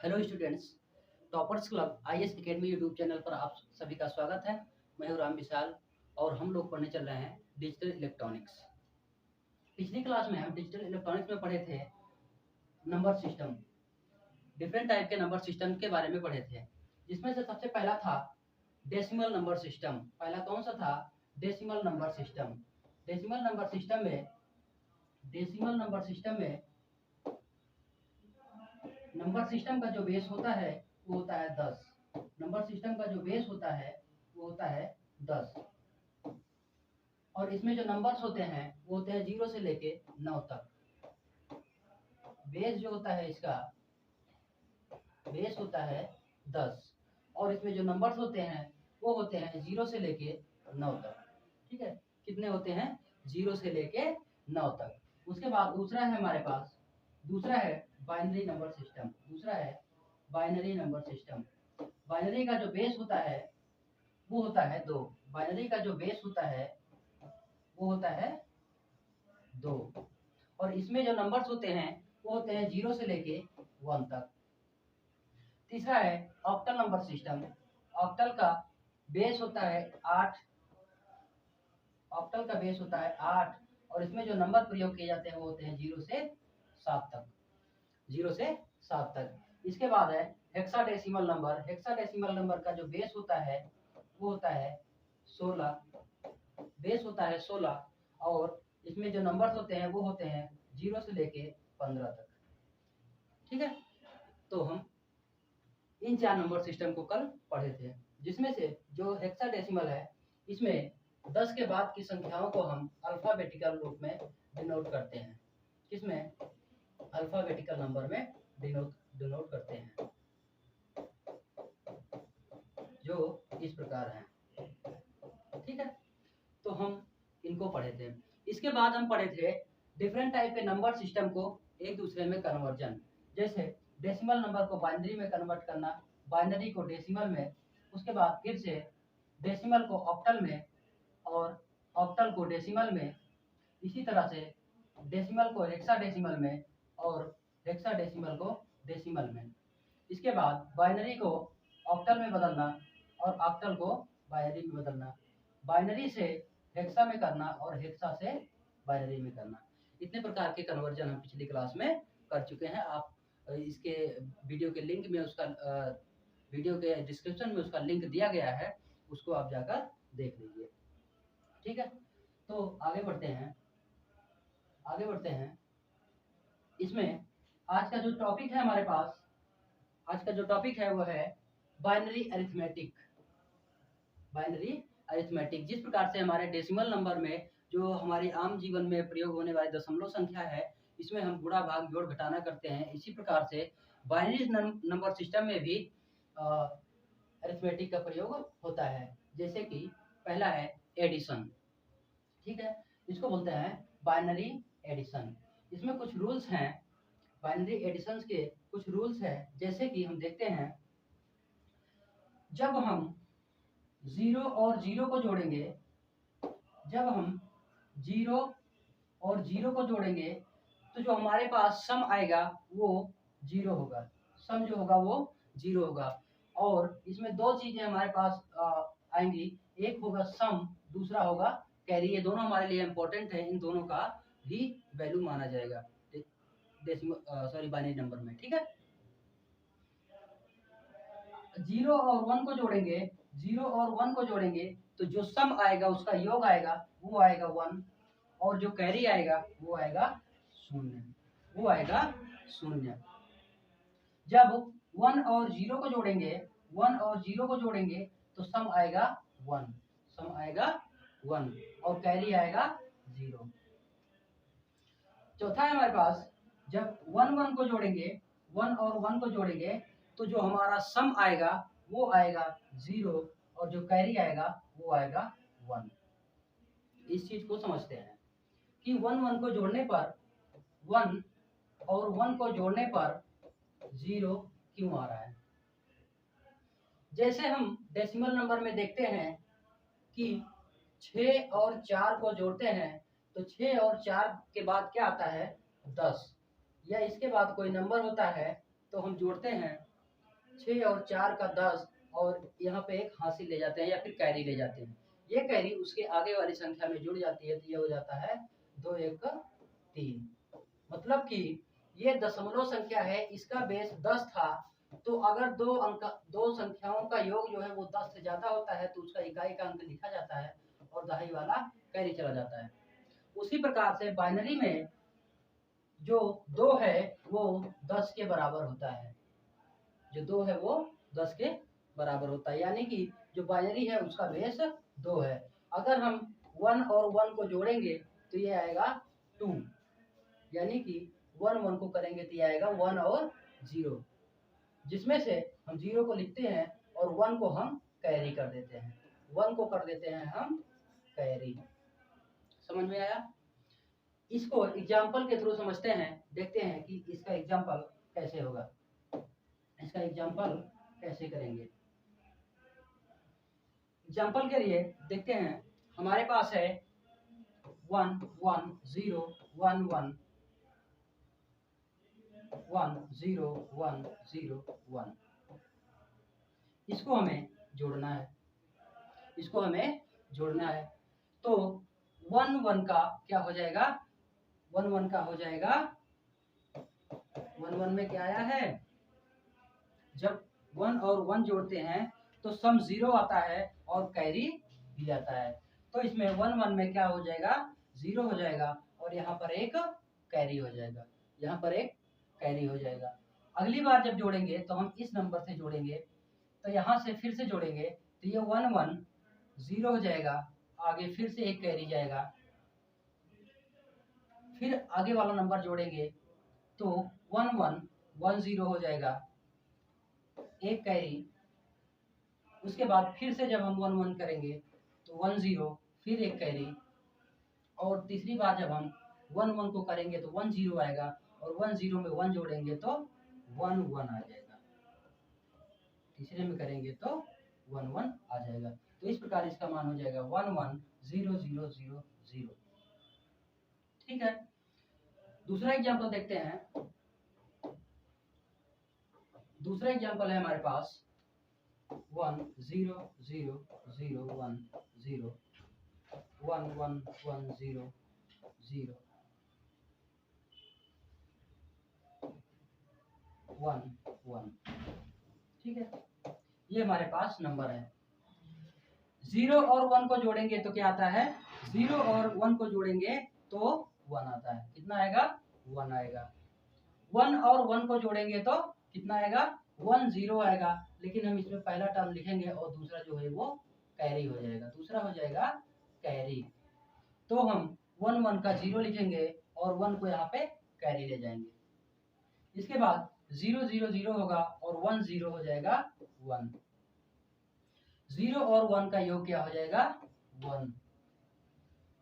Hello students, toppers club IAS academy YouTube channel पर आप सभी का स्वागत है। मैं हूं राम विशाल और हम लोग पढ़ने चल रहे हैं डिजिटल इलेक्ट्रॉनिक्स। पिछली क्लास में हम डिजिटल इलेक्ट्रॉनिक्स में पढ़े थे नंबर सिस्टम, डिफरेंट टाइप के नंबर सिस्टम के बारे में पढ़े थे, जिसमें से सबसे पहला था डेसिमल नंबर सिस्टम। पहला कौन सा था? Decimal number system. Decimal number system में नंबर सिस्टम का जो बेस होता है वो होता है 10। नंबर सिस्टम का जो बेस होता है वो होता है 10, और इसमें जो नंबर्स होते हैं वो होते हैं 0 से लेके 9 तक। बेस जो होता है इसका बेस होता है 10, और इसमें जो नंबर्स होते हैं वो होते हैं 0 से लेके 9 तक। ठीक है, कितने होते हैं? 0 से लेके 9 तक। उसके बाद दूसरा है हमारे पास, दूसरा है बाइनरी नंबर सिस्टम। दूसरा है बाइनरी नंबर सिस्टम। बाइनरी का जो बेस होता है वो होता है 2। बाइनरी का जो बेस होता है वो होता है 2, और इसमें जो नंबर्स होते हैं वो होते हैं 0 से लेके 1 तक। तीसरा है ऑक्टल नंबर सिस्टम। ऑक्टल का बेस होता है 8। ऑक्टल का बेस होता है 8, और इसमें जो नंबर प्रयोग किए जाते हैं वो होते हैं 0 से 7 तक। 0 से 7 तक। इसके बाद है हेक्साडेसिमल नंबर। हेक्साडेसिमल नंबर का जो बेस होता है वो होता है 16। बेस होता है 16, और इसमें जो नंबर्स होते हैं वो होते हैं 0 से लेके 15 तक। ठीक है, तो हम इन 4 नंबर सिस्टम को कल पढ़े थे, जिसमें से जो हेक्साडेसिमल है इसमें 10 के बाद की संख्याओं को हम अल्फाबेटिकल रूप में डिनोट करते हैं। किसमें? अल्फाबेटिकल नंबर में डिनोट करते हैं, जो इस प्रकार हैं। ठीक है, तो हम इनको पढ़े थे। इसके बाद हम पढ़े थे डिफरेंट टाइप के नंबर सिस्टम को एक दूसरे में कन्वर्जन। जैसे डेसिमल नंबर को बाइनरी में कन्वर्ट करना, बाइनरी को डेसिमल में, उसके बाद फिर से डेसिमल को ऑक्टल में, और ऑक्टल को डेसिमल में, इसी तरह से डेसिमल को हेक्साडेसिमल में, और हेक्साडेसिमल को डेसिमल में। इसके बाद बाइनरी को ऑक्टल में बदलना, और ऑक्टल को बाइनरी में बदलना, बाइनरी से हेक्सा में करना, और हेक्सा से बाइनरी में करना। इतने प्रकार के कन्वर्जन हम पिछली क्लास में कर चुके हैं। आप इसके वीडियो के लिंक में वीडियो के डिस्क्रिप्शन में उसका लिंक दिया गया है, उसको आप जाकर देख लीजिए। ठीक है, तो आगे बढ़ते हैं। इसमें आज का जो टॉपिक है हमारे पास, आज का जो टॉपिक है वो है बाइनरी अरिथमेटिक। Binary arithmetic. जिस प्रकार से हमारे डेसिमल नंबर में जो हमारे आम जीवन में प्रयोग होने वाली दशमलव संख्या है, इसमें हम गुणा भाग जोड़ घटाना करते हैं, इसी प्रकार से बाइनरी नंबर सिस्टम में भी अरिथमेटिक का प्रयोग होता है। जैसे कि पहला है एडिशन। ठीक है, इसको बोलते हैं बाइनरी एडिशन। इसमें कुछ रूल्स हैं, बाइनरी एडिशन के कुछ रूल्स हैं। जैसे कि हम देखते हैं, जब हम 0 और 0 को जोड़ेंगे, जब हम 0 और 0 को जोड़ेंगे तो जो हमारे पास सम आएगा वो 0 होगा। सम जो होगा वो 0 होगा। और इसमें दो चीजें हमारे पास आएंगी, एक होगा सम, दूसरा होगा कैरी। ये दोनों हमारे लिए इंपॉर्टेंट है, इन दोनों का भी वैल्यू माना जाएगा बाइनरी नंबर में। ठीक है, 0 और 1 को जोड़ेंगे, 0 और 1 को जोड़ेंगे तो जो सम आएगा उसका योग आएगा, वो आएगा 1, और जो कैरी आएगा वो आएगा 0, वो आएगा 0। जब 1 और 0 को जोड़ेंगे, 1 और 0 को जोड़ेंगे तो सम आएगा 1, सम आएगा 1, और कैरी आएगा 0। चौथा है हमारे पास, जब 1 1 को जोड़ेंगे, 1 और 1 को जोड़ेंगे तो जो हमारा सम आएगा वो आएगा 0, और जो कैरी आएगा वो आएगा 1। इस चीज को समझते हैं कि 1 1 को जोड़ने पर 1, और 1 को जोड़ने पर 0 क्यों आ रहा है। जैसे हम डेसिमल नंबर में देखते हैं कि 6 और 4 को जोड़ते हैं तो 6 और 4 के बाद क्या आता है? 10, या इसके बाद कोई नंबर होता है तो हम जोड़ते हैं 6 और 4 का 10 और यहाँ पे एक हासिल ले जाते हैं या फिर कैरी ले जाते हैं। ये कैरी उसके आगे वाली संख्या में जुड़ जाती है तो ये हो जाता है 2 1 3। मतलब कि ये दशमलव संख्या है, इसका बेस 10 था, तो अगर दो संख्याओं का योग जो है वो 10 से ज्यादा होता है तो उसका इकाई का अंक लिखा जाता है और दहाई वाला कैरी चला जाता है। उसी प्रकार से बाइनरी में जो 2 है वो 10 के बराबर होता है, जो 2 है वो 10 के बराबर होता है, यानी कि जो बाइनरी है उसका बेस 2 है। अगर हम 1 और 1 को जोड़ेंगे तो ये आएगा 2, यानी कि 1 1 को करेंगे तो ये आएगा 1 और 0, जिसमें से हम 0 को लिखते हैं और 1 को हम कैरी कर देते हैं, 1 को कर देते हैं हम कैरी। समझ में आया? इसको एग्जाम्पल के थ्रू समझते हैं, देखते हैं कि इसका एग्जाम्पल कैसे होगा, इसका एग्जाम्पल कैसे करेंगे। एग्जाम्पल के लिए देखते हैं, हमारे पास है 1 1 0 1 1 1 0 1 0 1। इसको हमें जोड़ना है, इसको हमें जोड़ना है। तो 1 1 का क्या हो जाएगा, 1 1 का हो जाएगा, 1 1 में क्या आया है, जब 1 और 1 जोड़ते हैं तो सम 0 आता है और कैरी भी आता है। तो इसमें 1 1 में क्या हो जाएगा, 0 हो जाएगा और यहाँ पर एक कैरी हो जाएगा, यहाँ पर एक कैरी हो जाएगा। अगली बार जब जोड़ेंगे तो हम इस नंबर से जोड़ेंगे, तो यहाँ से फिर से जोड़ेंगे तो ये 1 1 0 हो जाएगा, आगे फिर से एक कैरी जाएगा, फिर आगे वाला नंबर जोड़ेंगे तो 1 1 1 0 हो जाएगा, एक कैरी। उसके बाद फिर से जब हम 1 1 करेंगे तो 1 0, फिर एक कैरी, और तीसरी बार जब हम 1 1 को करेंगे तो 1 0 आएगा और 1 0 में 1 जोड़ेंगे तो 1 1 आ जाएगा, तीसरे में करेंगे तो 1 1 आ जाएगा। तो इस प्रकार इसका मान हो जाएगा 1 1 0 0 0 0। ठीक है, दूसरा एग्जाम्पल देखते हैं। दूसरा एग्जाम्पल है हमारे पास 1 0 0 0 1 0 1 1 1 0 0 1 1। ठीक है, ये हमारे पास नंबर है। 0 और 1 को जोड़ेंगे तो क्या आता है, 0 और 1 को जोड़ेंगे तो 1 आता है। कितना आएगा, 1 आएगा। 1 और 1 को जोड़ेंगे तो कितना आएगा, 1 0 आएगा, लेकिन हम इसमें पहला टर्म लिखेंगे और दूसरा जो है वो कैरी हो जाएगा, दूसरा हो जाएगा कैरी। तो हम 1 1 का 0 लिखेंगे और 1 को यहाँ पे कैरी ले जाएंगे। इसके बाद 0 0 0 होगा और 1 0 हो जाएगा 1। 0 और 1 का योग क्या हो जाएगा, 1।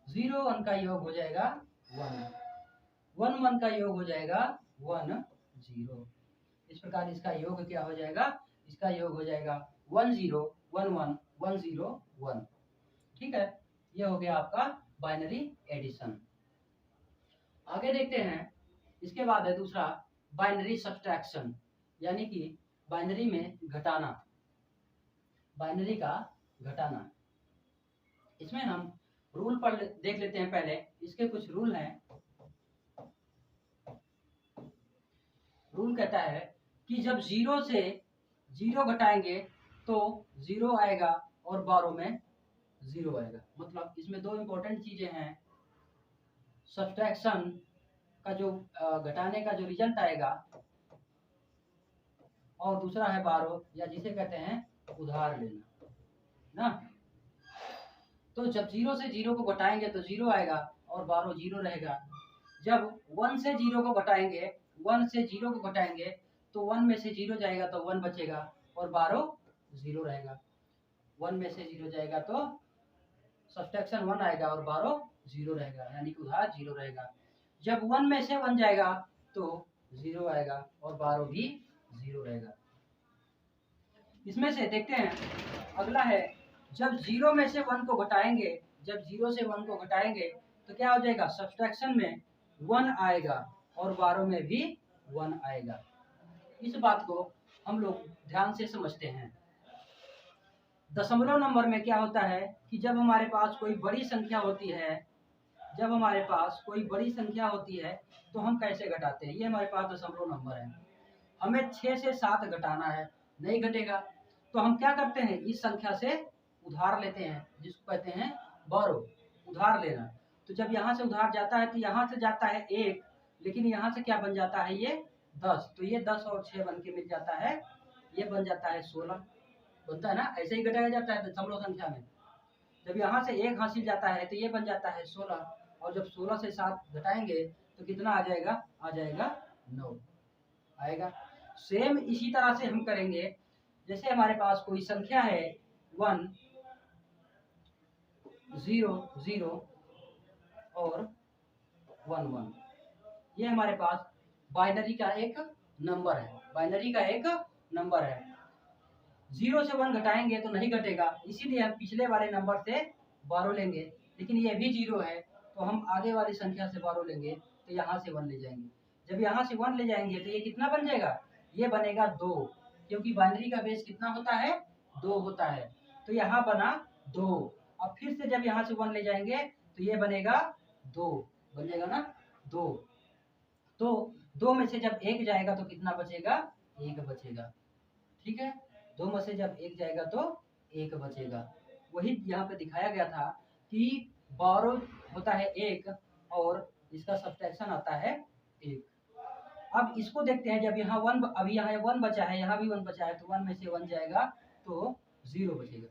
0 1 का योग हो जाएगा 1। 1 1 का योग हो जाएगा 1 0। इस प्रकार इसका योग क्या हो जाएगा, इसका योग हो जाएगा 1 0 1 1 1 0 1। ठीक है, ये हो गया आपका बाइनरी एडिशन। आगे देखते हैं, इसके बाद है दूसरा बाइनरी सब्सट्रैक्शन, यानी कि बाइनरी में घटाना, बाइनरी का घटाना। इसमें हम रूल पर देख लेते हैं, पहले इसके कुछ रूल हैं। रूल कहता है कि जब 0 से 0 घटाएंगे तो 0 आएगा और 12 में 0 आएगा। मतलब इसमें दो इंपॉर्टेंट चीजें हैं, सब्सट्रैक्शन का जो घटाने का जो रिजल्ट आएगा, और दूसरा है 12 या जिसे कहते हैं उधार लेना ना। तो जब 0 से 0 को घटाएंगे तो 0 आएगा और 12 0 रहेगा। जब 1 से 0 को घटाएंगे, 1 से 0 को घटाएंगे तो 1 में से 0 जाएगा तो 1 बचेगा और 12 0 रहेगा। 1 में से 0 जाएगा तो सब्सट्रैक्शन 1 आएगा और 12 0 रहेगा, यानी कि उधार 0 रहेगा। जब 1 में से 1 जाएगा तो 0 आएगा और 12 भी 0 रहेगा। इसमें से देखते हैं, अगला है जब 0 में से 1 को घटाएंगे, जब 0 से 1 को घटाएंगे तो क्या हो जाएगा, सब्सट्रैक्शन में 1 आएगा और 12 में भी 1 आएगा। इस बात को हम लोग ध्यान से समझते हैं। दशमलव नंबर में क्या होता है कि जब हमारे पास कोई बड़ी संख्या होती है, जब हमारे पास कोई बड़ी संख्या होती है तो हम कैसे घटाते हैं। ये हमारे पास दशमलव नंबर है, हमें 6 से 7 घटाना है, नहीं घटेगा तो हम क्या करते हैं, इस संख्या से उधार लेते हैं, जिसको कहते हैं बोरो, उधार लेना। तो जब यहाँ से उधार जाता है तो यहाँ से जाता है 1, लेकिन यहाँ से क्या बन जाता है, ये 10, तो ये 10 और 6 बन के मिल जाता है, ये बन जाता है 16, बनता है ना। ऐसे ही घटाया जाता है दशमलव संख्या में। जब यहाँ से 1 हासिल जाता है तो ये बन जाता है 16, और जब 16 से 7 घटाएंगे तो कितना आ जाएगा, आ जाएगा 9 आएगा। सेम इसी तरह से हम करेंगे, जैसे हमारे पास कोई संख्या है 1 0 0 और 1 1, ये हमारे पास बाइनरी का एक नंबर है, बाइनरी का एक नंबर है। 0 से 1 घटाएंगे तो नहीं घटेगा, इसीलिए हम पिछले वाले नंबर से बारो लेंगे, लेकिन ये भी 0 है तो हम आगे वाली संख्या से बारो लेंगे, तो यहाँ से 1 ले जाएंगे। जब यहाँ से 1 ले जाएंगे तो ये कितना बन जाएगा, ये बनेगा 2, क्योंकि बाइनरी का बेस कितना होता है, 2 होता है, तो यहाँ बना 2। अब फिर से जब यहाँ से 1 ले जाएंगे तो ये बनेगा 2, बन जाएगा ना 2। तो 2 में से जब 1 जाएगा तो कितना बचेगा, 1 बचेगा, ठीक है। 2 में से जब 1 जाएगा तो 1 बचेगा। वही यहाँ पे दिखाया गया था कि बारो होता है 1 और इसका सब्ट्रैक्शन आता है 1। अब इसको देखते हैं, जब यहाँ 1, अभी यहाँ 1 बचा है, यहाँ भी 1 बचा है, तो 1 में से 1 जाएगा तो 0 बचेगा,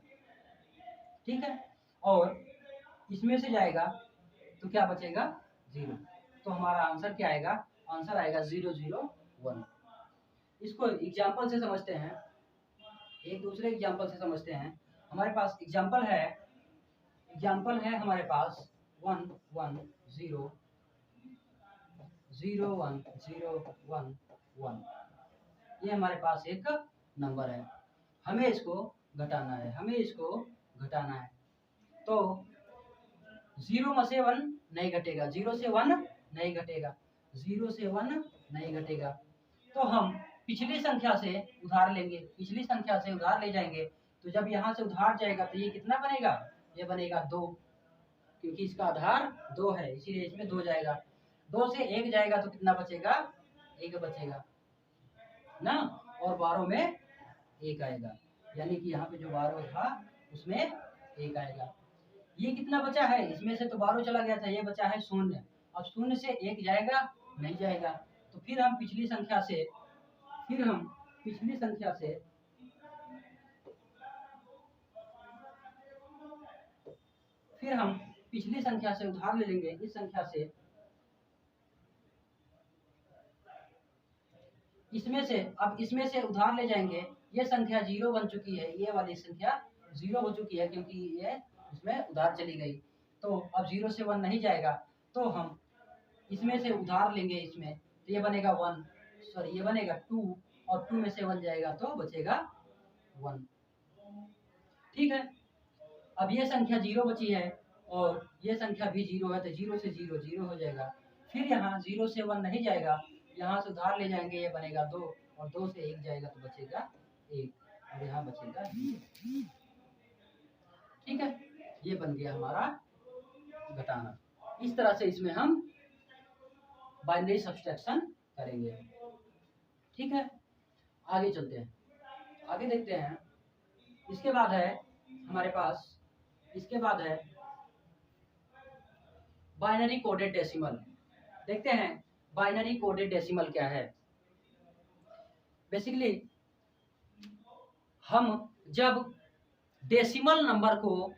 ठीक है। और इसमें से जाएगा तो क्या बचेगा, 0। तो हमारा आंसर क्या आएगा, आंसर आएगा 0 0 1। इसको एग्जाम्पल से समझते हैं, एक दूसरे एग्जाम्पल से समझते हैं। हमारे पास एग्जाम्पल है हमारे पास 1 1 0 0 1 0 1 1, ये हमारे पास एक नंबर है, हमें इसको घटाना है, तो 0 में से 1 नहीं घटेगा, 0 से 1 नहीं घटेगा, 0 से 1 नहीं घटेगा, तो हम पिछली संख्या से उधार लेंगे, पिछली संख्या से उधार ले जाएंगे, तो जब यहाँ से उधार जाएगा तो ये कितना बनेगा, ये बनेगा 2, क्योंकि इसका आधार 2 है, इसीलिए इसमें 2 जाएगा। 2 से 1 जाएगा तो कितना बचेगा, 1 बचेगा ना, और 12 में 1 आएगा, यानी कि यहाँ पे जो 12 था उसमें 1 आएगा। ये कितना बचा है, इसमें से तो 12 चला गया था, ये बचा है 0। अब 0 से 1 जाएगा, नहीं जाएगा, तो फिर हम पिछली संख्या से उधार ले लेंगे, इस संख्या से, इसमें से उधार ले जाएंगे। ये संख्या 0 बन चुकी है, ये वाली संख्या 0 हो चुकी है, क्योंकि ये इसमें उधार चली गई, तो अब 0 से 1 नहीं जाएगा, तो हम इसमें से उधार लेंगे, इसमें तो ये बनेगा 1, सॉरी ये बनेगा 2, और 2 में से 1 जाएगा तो बचेगा 1, ठीक है। अब ये संख्या 0 बची है और ये संख्या भी 0 है, तो 0 से 0 0 हो जाएगा। फिर यहाँ 0 से 1 नहीं जाएगा, यहाँ से उधार ले जाएंगे, ये बनेगा 2, और 2 से 1 जाएगा तो बचेगा 1, और यहाँ बचेगा 0, ठीक है। ये बन गया हमारा घटाना। इस तरह से इसमें हम बाइनरी सब्सट्रैक्शन करेंगे, ठीक है। आगे चलते हैं, आगे देखते हैं। इसके बाद है हमारे पास, बाइनरी कोडेड डेसिमल। देखते हैं बाइनरी कोडेड डेसिमल क्या है। बेसिकली हम जब डेसिमल नंबर को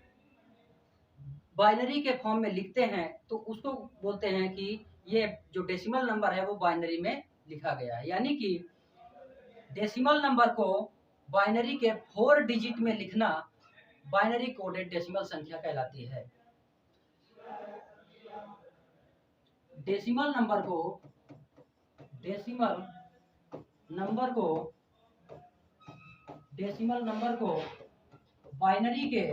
बाइनरी के फॉर्म में लिखते हैं तो उसको बोलते हैं कि ये जो डेसिमल नंबर है वो बाइनरी में लिखा गया है, यानी कि डेसिमल नंबर को बाइनरी के 4 डिजिट में लिखना बाइनरी कोडेड डेसिमल संख्या कहलाती है। डेसिमल नंबर को बाइनरी के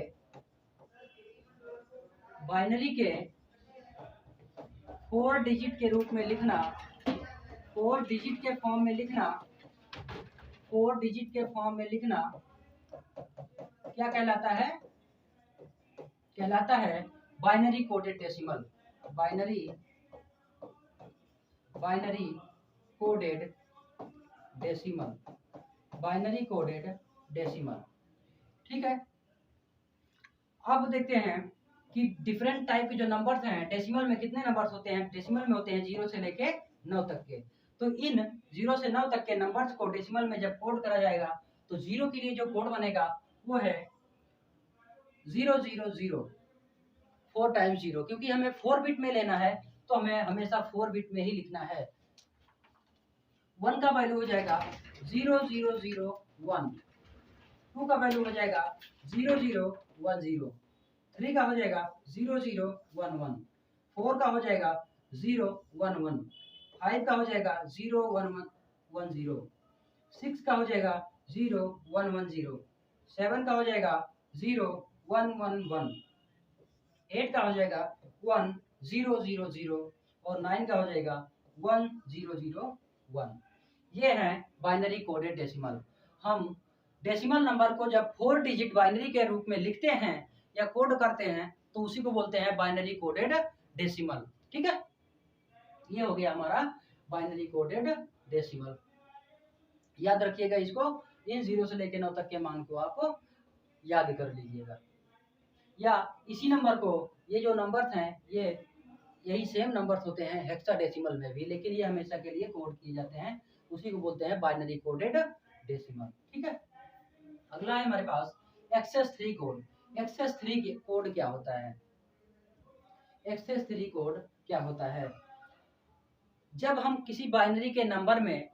4 डिजिट के रूप में लिखना, 4 डिजिट के फॉर्म में लिखना 4 डिजिट के फॉर्म में लिखना क्या कहलाता है? कहलाता है binary coded decimal. Binary coded decimal. Binary coded decimal. ठीक है। अब देखते हैं कि डिफरेंट टाइप के जो नंबर्स हैं, डेसिमल में कितने नंबर्स होते हैं? डेसिमल में होते हैं 0 से लेके 9 तक के। तो इन 0 से 9 तक के नंबर्स को डेसिमल में जब कोड करा जाएगा तो 0 के लिए जो कोड बनेगा वो है 000, 4 टाइम्स 0, क्योंकि हमें 4 बिट में लेना है तो हमें हमेशा 4 बिट में ही लिखना है। 1 का वैल्यू हो जाएगा 0001, 2 का वैल्यू हो जाएगा 0010, 3 का हो जाएगा 0011, 4 का हो जाएगा 011, 5 का हो जाएगा 0110, 6 का हो जाएगा 0110, 7 का हो जाएगा 0111, 8 का हो जाएगा 1000 और 9 का हो जाएगा 1001। ये है बाइनरी कोडेड डेसिमल। हम डेसिमल नंबर को जब 4 डिजिट बाइनरी के रूप में लिखते हैं या कोड करते हैं तो उसी को बोलते हैं बाइनरी कोडेड डेसिमल। ठीक है, ये हो गया हमारा बाइनरी कोडेड डेसिमल। याद रखिएगा इसको, इन 0 से लेकर 9 तक के मान को आप याद कर लीजिएगा। या इसी नंबर को, ये जो नंबर्स हैं ये यही सेम नंबर्स होते हैं हेक्साडेसिमल में भी, लेकिन ये हमेशा के लिए कोड किए जाते हैं, उसी को बोलते हैं बाइनरी कोडेड डेसिमल। ठीक है। अगला है हमारे पास एक्सेस 3 कोड। एक्सेस 3 कोड क्या होता है? एक्सेस 3 कोड क्या होता है? जब हम किसी बाइनरी के नंबर में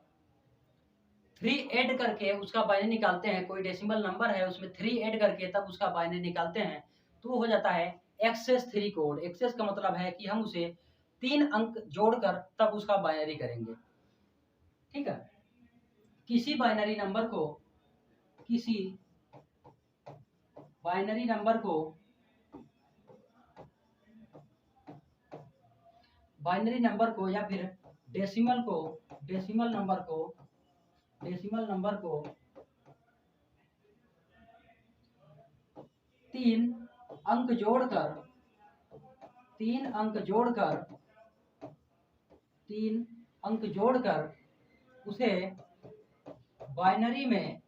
3 ऐड करके उसका बाइनरी निकालते हैं, कोई डेसिमल नंबर है उसमें 3 ऐड करके तब उसका बाइनरी निकालते हैं तो वो हो जाता है एक्सेस 3 कोड। एक्सेस का मतलब है कि हम उसे 3 अंक जोड़कर तब उसका बाइनरी करेंगे। ठीक है। किसी बाइनरी नंबर को या फिर डेसिमल नंबर को 3 अंक जोड़कर उसे बाइनरी में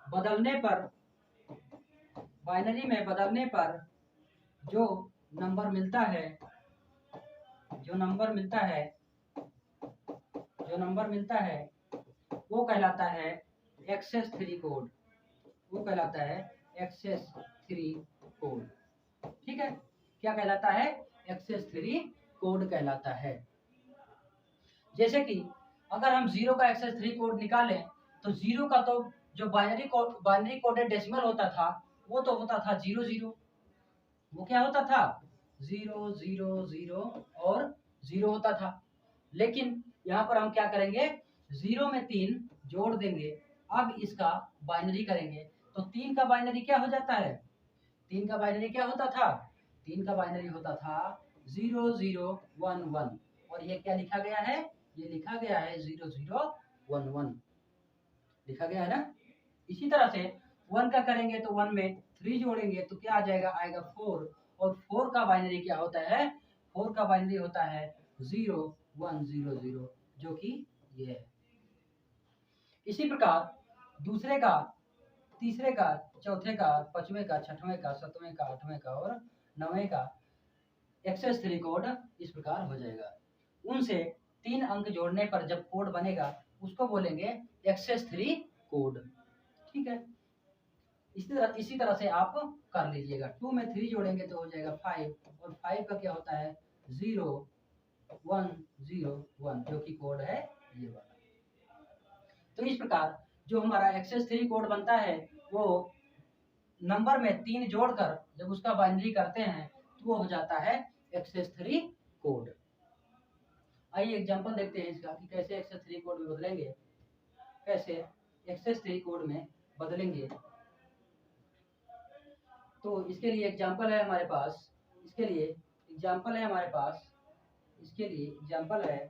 बदलने पर जो नंबर मिलता है वो कहलाता है एक्सेस 3 कोड। ठीक है। क्या कहलाता है? एक्सेस 3 कोड कहलाता है। जैसे कि अगर हम 0 का एक्सेस 3 कोड निकालें तो 0 का तो जो बाइनरी कोडेड डेसिमल होता था वो तो होता था 00। वो क्या होता था? 000 और 0 होता था। लेकिन यहाँ पर हम क्या करेंगे? 0 में 3 जोड़ देंगे, अब इसका बाइनरी करेंगे तो 3 का बाइनरी क्या हो जाता है? 3 का बाइनरी क्या होता था? 3 का बाइनरी होता था 0011 और ये क्या लिखा गया है? ये लिखा गया है 0011 लिखा गया है ना। इसी तरह से 1 का करेंगे तो 1 में 3 जोड़ेंगे तो क्या आ जाएगा? आएगा 4 और 4 का बाइनरी क्या होता है? 4 का बाइनरी होता है 0100 जो कि ये है। इसी प्रकार दूसरे का, तीसरे का, चौथे का, पांचवें का, छठवें का, सातवें का, आठवें का और 9वें का एक्सेस 3 कोड इस प्रकार हो जाएगा। उनसे 3 अंक जोड़ने पर जब कोड बनेगा उसको बोलेंगे एक्सेस 3 कोड। ठीक है। इसी तरह से आप कर लीजिएगा। 2 में 3 जोड़ेंगे तो हो जाएगा 5 और 5 का क्या होता है? 0101 जो कि कोड है ये वाला। तो इस प्रकार जो हमारा एक्सेस 3 कोड बनता है वो नंबर में 3 जोड़कर जब उसका बाइनरी करते हैं तो वो हो जाता है एक्सेस 3 कोड। आइए एग्जांपल देखते हैं इसका कि कैसे एक्सेस 3 कोड में बदलेंगे, कैसे एक्सेस 3 कोड में बदलेंगे। तो इसके लिए एग्जांपल है हमारे पास, इसके लिए एग्जांपल है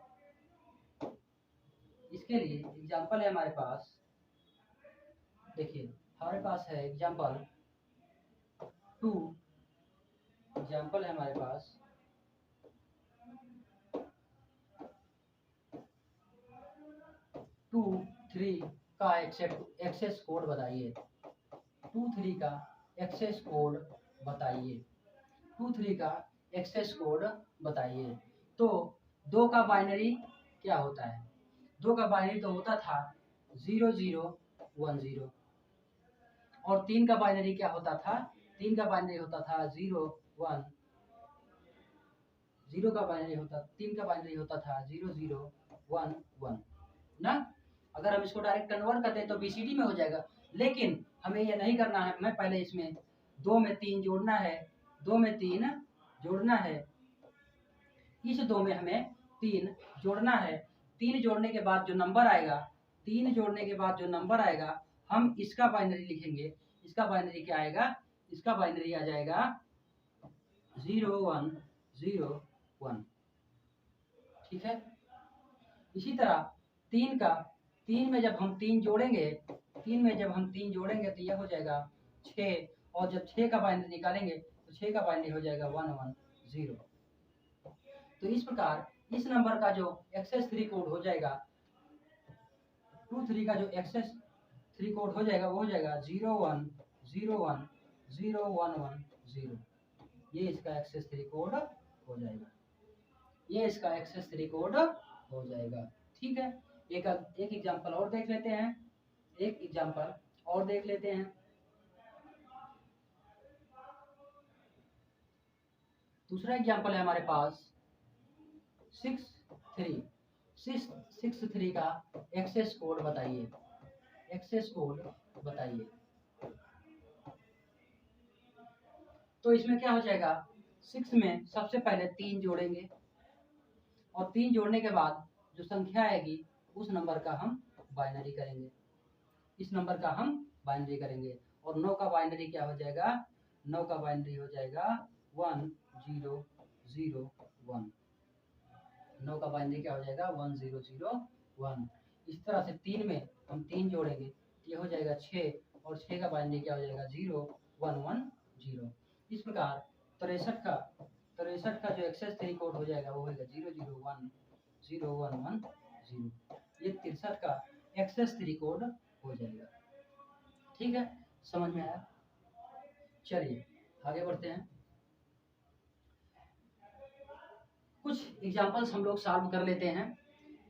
इसके लिए एग्जाम्पल है हमारे पास, देखिए हमारे पास है एग्जाम्पल 2, एग्जाम्पल है हमारे पास 2, 3 का एक्सेस कोड बताइए। 2, 3 का एक्सेस कोड बताइए। 2, 3 का एक्सेस कोड बताइए। तो 2 का बाइनरी क्या होता है? 2 का बाइनरी तो होता था 0 0 1 0, और 3 का बाइनरी क्या होता था? 3 का बाइनरी होता था 0 1, 0 का बाइनरी होता 3 का बाइनरी होता था 0 0 1 1 ना। अगर हम इसको डायरेक्ट कन्वर्ट करते हैं तो बीसीडी में हो जाएगा, लेकिन हमें ये नहीं करना है। हमें पहले इसमें 2 में 3 जोड़ना है, 2 में 3 जोड़ना है, इस 2 में हमें 3 जोड़ना है। 3 जोड़ने के बाद जो नंबर आएगा, 3 जोड़ने के बाद जो नंबर आएगा, हम इसका बाइनरी लिखेंगे। इसका बाइनरी क्या आएगा? इसका बाइनरी आ जाएगा 0 1 0 1। ठीक है। इसी तरह 3 का, 3 में जब हम 3 जोड़ेंगे, 3 में जब हम 3 जोड़ेंगे तो यह हो जाएगा 6, और जब 6 का बाइनरी निकालेंगे तो 6 का बाइनरी हो जाएगा 1 1 0। तो इस प्रकार इस नंबर का जो एक्सेस 3 कोड हो जाएगा, 2 3 का जो एक्सेस 3 कोड हो जाएगा वो हो जाएगा 0 1 0 1 0 1 1 0। ये इसका एक्सेस 3 कोड हो जाएगा। ये इसका एक्सेस 3 कोड हो जाएगा। ठीक है। एक एग्जांपल और देख लेते हैं। एक एग्जांपल और देख लेते हैं। दूसरा एग्जांपल है हमारे पास 6 3 का एक्सेस कोड बताइए। एक्सेस कोड बताइए। तो इसमें क्या हो जाएगा? 6 में सबसे पहले 3 जोड़ेंगे, और 3 जोड़ने के बाद जो संख्या आएगी उस नंबर का हम बाइनरी करेंगे। इस नंबर का हम बाइनरी करेंगे। और 9 का बाइनरी क्या हो जाएगा? 9 का बाइनरी हो जाएगा 1 0 0 1। 9 का बाइनरी क्या हो जाएगा? 1 0 0 1। इस तरह से 3 में हम 3 जोड़ेंगे, ये हो जाएगा 6, और 6 का बाइनरी क्या हो जाएगा? 0 1 1 0। इस प्रकार 63 का जो एक्सेस 3 कोड हो जाएगा वो होगा 0 0 1 0 1 1 0। ये 63 का एक्सेस 3 कोड हो जाएगा। ठीक है, समझ में आया? चलिए आगे बढ़ते हैं। कुछ एग्जांपल्स हम लोग सॉल्व कर लेते हैं।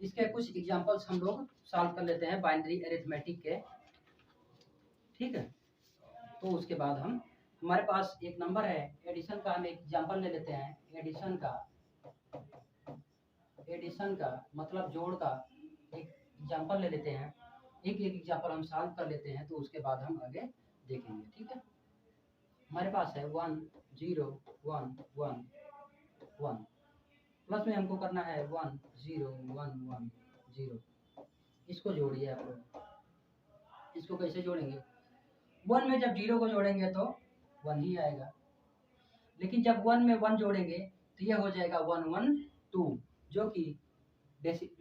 इसके कुछ एग्जांपल्स हम लोग सॉल्व कर लेते हैं बाइनरी अरिथमेटिक के। ठीक है, तो उसके बाद हम, हमारे पास एक नंबर है एडिशन का, हम एक एग्जांपल ले लेते हैं। एडिशन का मतलब जोड़ का एक एग्जांपल ले लेते हैं। एक एग्जांपल हम सॉल्व कर लेते हैं, तो उसके बाद हम आगे देखेंगे। ठीक है, हमारे पास है 1 0 1 1 1, प्लस में हमको करना है 1 0 1 1 0। इसको जोड़िए आप लोग। इसको कैसे जोड़ेंगे? 1 में जब 0 को जोड़ेंगे तो 1 ही आएगा, लेकिन जब 1 में 1 जोड़ेंगे तो यह हो जाएगा 1 1 2, जो कि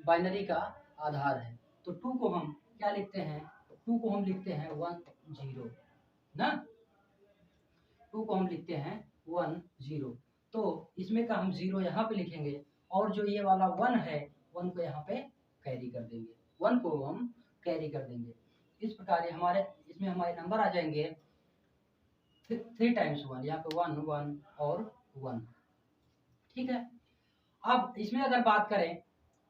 बाइनरी का आधार है। तो 2 को हम क्या लिखते हैं? 2 को हम लिखते हैं 1 0 ना। 2 को हम लिखते हैं 1 0। तो इसमें का हम 0 यहाँ पे लिखेंगे, और जो ये वाला 1 है 1 को यहाँ पे कैरी कर देंगे। 1 को हम कैरी कर देंगे। इस प्रकार ये हमारे इसमें हमारे नंबर आ जाएंगे 3 टाइम्स 1, यहाँ पे 1 1 और 1। ठीक है, अब इसमें अगर बात करें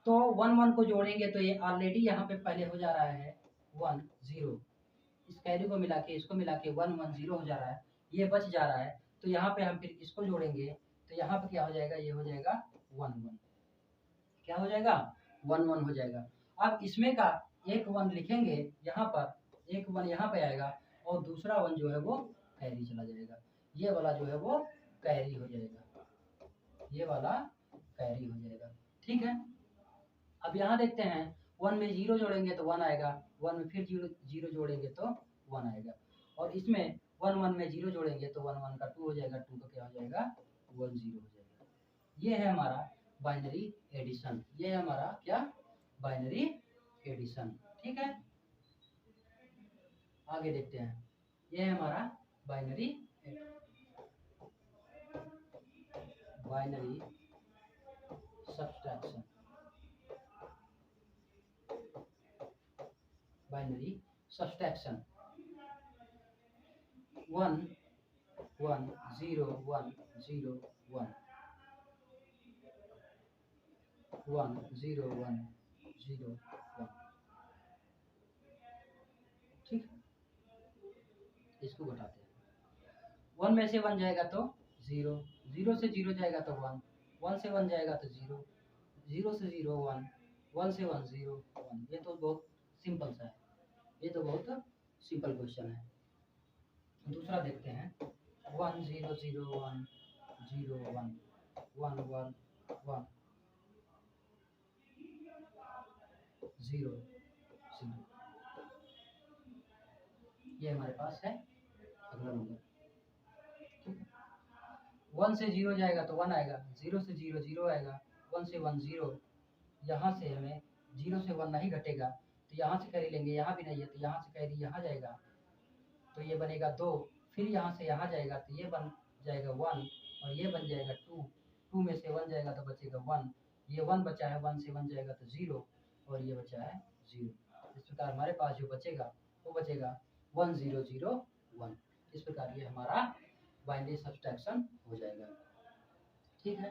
तो 1 1 को जोड़ेंगे तो ये ऑलरेडी यहाँ पे पहले हो जा रहा है 1 0। इस कैरी को मिला के इसको मिला के 1 1 0 हो जा रहा है, ये बच जा रहा है। तो यहाँ पे हम फिर इसको जोड़ेंगे तो यहाँ पे क्या हो जाएगा? ये हो जाएगा 1 1। क्या हो जाएगा? 1 1 हो जाएगा। अब इसमें का एक 1 लिखेंगे यहाँ पर, एक 1 यहाँ पे आएगा, और दूसरा 1 जो है वो कैरी चला जाएगा। ये वाला जो है वो कैरी हो जाएगा, ये वाला कैरी हो जाएगा। ठीक है, अब यहाँ देखते हैं 1 में 0 जोड़ेंगे तो 1 आएगा, 1 में फिर 0 0 जोड़ेंगे तो 1 आएगा, और इसमें 1 1 में 0 जोड़ेंगे तो 1 1 का 2 हो जाएगा, 2 का क्या हो जाएगा? 1 0 हो जाएगा। ये है हमारा बाइनरी एडिशन। ये है हमारा क्या? Binary addition. ठीक है, आगे देखते हैं। ये है हमारा बाइनरी सब्सट्रैक्शन। Binary subtraction 1 1 0 1 0 1 1 0 1 0 1। ठीक, इसको घटाते हैं। 1 में से 1 जाएगा तो 0, 0 से 0 जाएगा तो 1, 1 से 1 जाएगा तो 0, 0 से 0 1, 1 से 1 0 1। ये तो बहुत सिंपल सा है, ये तो बहुत सिंपल क्वेश्चन है। दूसरा देखते हैं 1 0 0 1 0 1 1 1 1 0 0। ये हमारे पास है अगला नंबर। ठीक है, 1 से 0 जाएगा तो 1 आएगा, 0 से 0 0 आएगा, 1 से 1 0। यहाँ से हमें 0 से 1 नहीं घटेगा तो यहाँ से कैरी लेंगे, यहाँ भी नहीं है तो यहाँ से कैरी यहाँ जाएगा तो ये बनेगा 2। फिर यहाँ से यहाँ जाएगा तो ये बन जाएगा 1 और ये बन जाएगा 2। 2 में से 1 जाएगा तो बचेगा 1, ये 1 बचा है, 1 से 1 जाएगा तो 0 और ये बचा है 0। इस प्रकार हमारे पास जो बचेगा वो बचेगा 1 0 0 1। इस प्रकार ये हमारा बाइनरी सब्सट्रैक्शन हो जाएगा। ठीक है,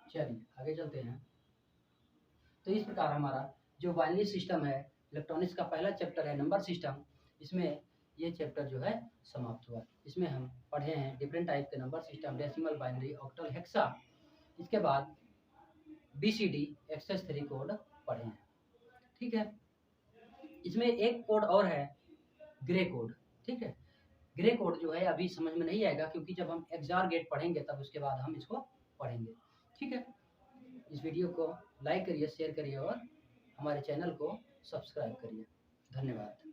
चलिए आगे चलते हैं। तो इस प्रकार हमारा जो बाइनरी सिस्टम है, इलेक्ट्रॉनिक्स का पहला चैप्टर है नंबर सिस्टम, इसमें ये चैप्टर जो है समाप्त हुआ। इसमें हम पढ़े हैं डिफरेंट टाइप के number system, decimal, binary, octal, hexa. इसके बाद BCD एक्सेस 3 कोड पढ़े हैं। ठीक है, इसमें एक कोड और है ग्रे कोड। ठीक है, ग्रे कोड जो है अभी समझ में नहीं आएगा क्योंकि जब हम XOR गेट पढ़ेंगे तब उसके बाद हम इसको पढ़ेंगे। ठीक है, इस वीडियो को लाइक करिए, शेयर करिए और हमारे चैनल को सब्सक्राइब करिए। धन्यवाद।